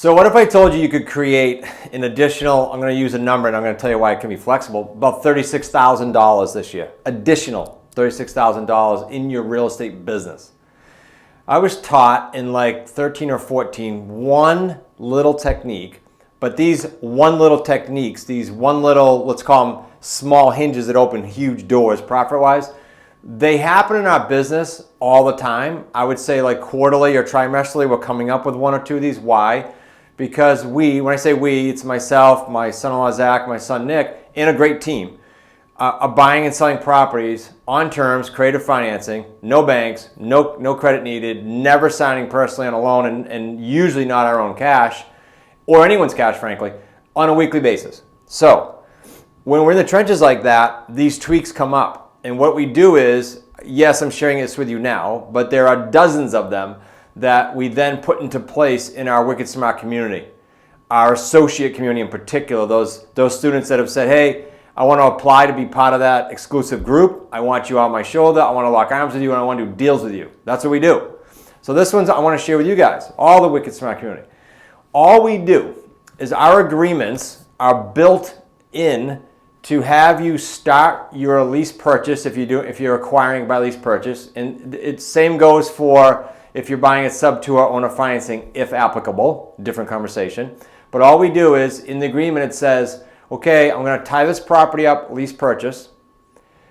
So what if I told you could create an additional, I'm going to use a number and I'm going to tell you why it can be flexible, about $36,000 this year. Additional $36,000 in your real estate business. I was taught in like 13 or 14, one little technique, but these one little techniques, these one little, let's call them small hinges that open huge doors profit-wise, they happen in our business all the time. I would say like quarterly or trimesterally, we're coming up with one or two of these. Why? Because when I say we, it's myself, my son-in-law Zach, my son Nick, and a great team, are buying and selling properties on terms, creative financing, no banks, no credit needed, never signing personally on a loan, and usually not our own cash, or anyone's cash, frankly, on a weekly basis. So when we're in the trenches like that, these tweaks come up. And what we do is, yes, I'm sharing this with you now, but there are dozens of them that we then put into place in our Wicked Smart community. Our associate community in particular, those students that have said, hey, I want to apply to be part of that exclusive group. I want you on my shoulder. I want to lock arms with you, and I want to do deals with you. That's what we do. So this one's I want to share with you guys, all the Wicked Smart community. All we do is our agreements are built in to have you start your lease purchase if you're acquiring by lease purchase, and it same goes for if you're buying a sub to our owner financing, if applicable, different conversation. But all we do is in the agreement it says, okay, I'm going to tie this property up, lease purchase.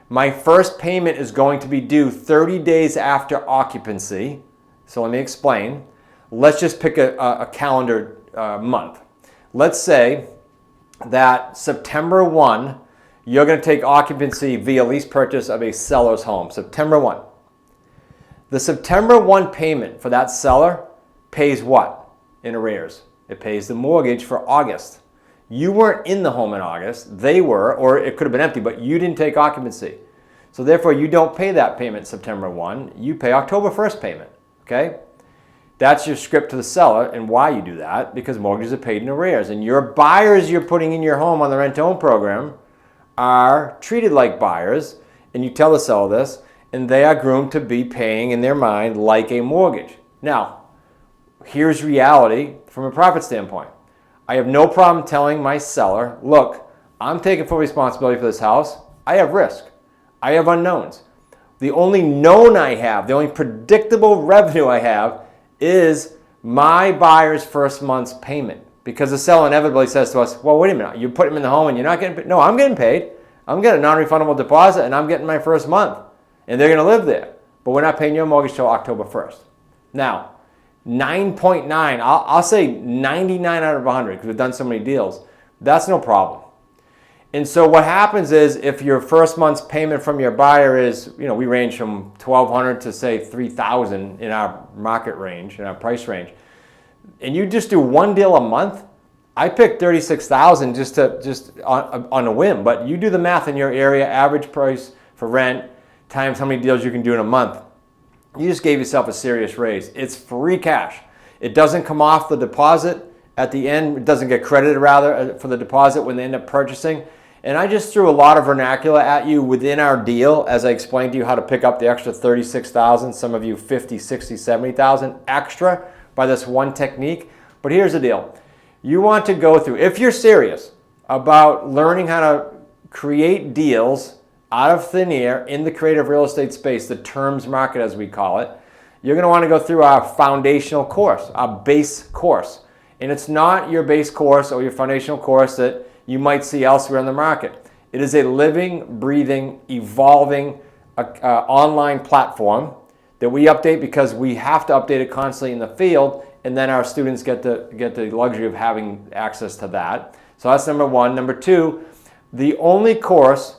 My first payment is going to be due 30 days after occupancy. So let me explain. Let's just pick a calendar month. Let's say that September 1, you're going to take occupancy via lease purchase of a seller's home. September 1. The September 1 payment for that seller pays what in arrears? It pays the mortgage for August. You weren't in the home in August. They were, or it could have been empty, but you didn't take occupancy. So therefore, you don't pay that payment September 1. You pay October 1st payment, okay? That's your script to the seller, and why you do that, because mortgages are paid in arrears. And your buyers you're putting in your home on the rent-to-own program are treated like buyers, and you tell the seller this, and they are groomed to be paying in their mind like a mortgage. Now, here's reality from a profit standpoint. I have no problem telling my seller, look, I'm taking full responsibility for this house. I have risk. I have unknowns. The only known I have, the only predictable revenue I have is my buyer's first month's payment. Because the seller inevitably says to us, well, wait a minute, you put them in the home and you're not getting paid. No, I'm getting paid. I'm getting a non-refundable deposit and I'm getting my first month. And they're going to live there. But we're not paying your mortgage till October 1st. Now, 9.9, I'll say 99 out of 100 because we've done so many deals. That's no problem. And so what happens is if your first month's payment from your buyer is, we range from $1,200 to say $3,000 in our market range, in our price range, and you just do one deal a month, I picked $36,000 just on a whim, but you do the math in your area, average price for rent, times how many deals you can do in a month. You just gave yourself a serious raise. It's free cash. It doesn't come off the deposit at the end. It doesn't get credited rather for the deposit when they end up purchasing. And I just threw a lot of vernacular at you within our deal as I explained to you how to pick up the extra $36,000, some of you $50,000, $60,000, $70,000 extra by this one technique. But here's the deal. You want to go through, if you're serious about learning how to create deals out of thin air in the creative real estate space, the terms market as we call it, you're going to want to go through our foundational course, our base course. And it's not your base course or your foundational course that you might see elsewhere in the market. It is a living, breathing, evolving online platform that we update because we have to update it constantly in the field, and then our students get the luxury of having access to that. So that's number one. Number two, the only course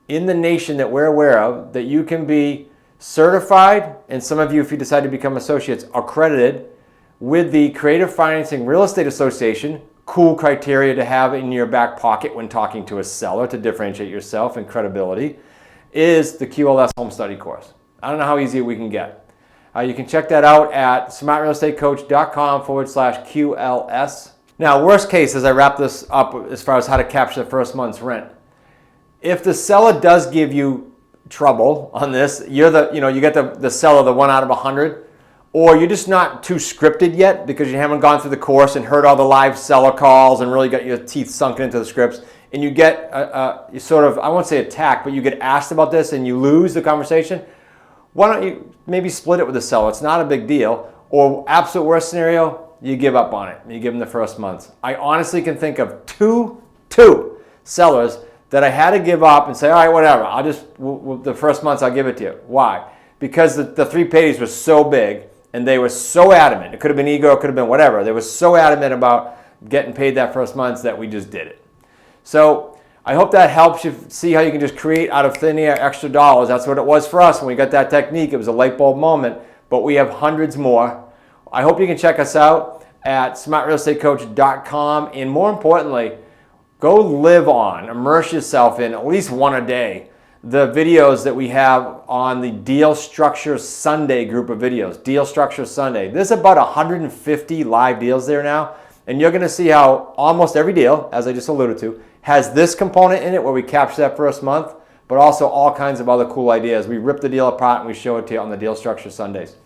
in the nation that we're aware of that you can be certified, and some of you, if you decide to become associates, accredited with the Creative Financing Real Estate Association, cool criteria to have in your back pocket when talking to a seller to differentiate yourself and credibility, is the QLS Home Study course. I don't know how easy we can get. You can check that out at smartrealestatecoach.com/QLS. Now, worst case, as I wrap this up as far as how to capture the first month's rent, if the seller does give you trouble on this, you get the seller the 1 out of 100, or you're just not too scripted yet because you haven't gone through the course and heard all the live seller calls and really got your teeth sunken into the scripts, and you get you sort of, I won't say attacked, but you get asked about this and you lose the conversation, why don't you maybe split it with the seller? It's not a big deal. Or absolute worst scenario, you give up on it. You give them the first month. I honestly can think of two sellers that I had to give up and say, all right, whatever, I'll just, the first month I'll give it to you. Why? Because the 3 pages was so big and they were so adamant. It could have been ego, it could have been whatever. They were so adamant about getting paid that first month that we just did it. So I hope that helps you see how you can just create out of thin air extra dollars. That's what it was for us when we got that technique. It was a light bulb moment, but we have hundreds more. I hope you can check us out at smartrealestatecoach.com, and more importantly, go live on, immerse yourself in at least one a day, the videos that we have on the Deal Structure Sunday group of videos. Deal Structure Sunday. There's about 150 live deals there now, and you're going to see how almost every deal, as I just alluded to, has this component in it where we capture that first month, but also all kinds of other cool ideas. We rip the deal apart and we show it to you on the Deal Structure Sundays.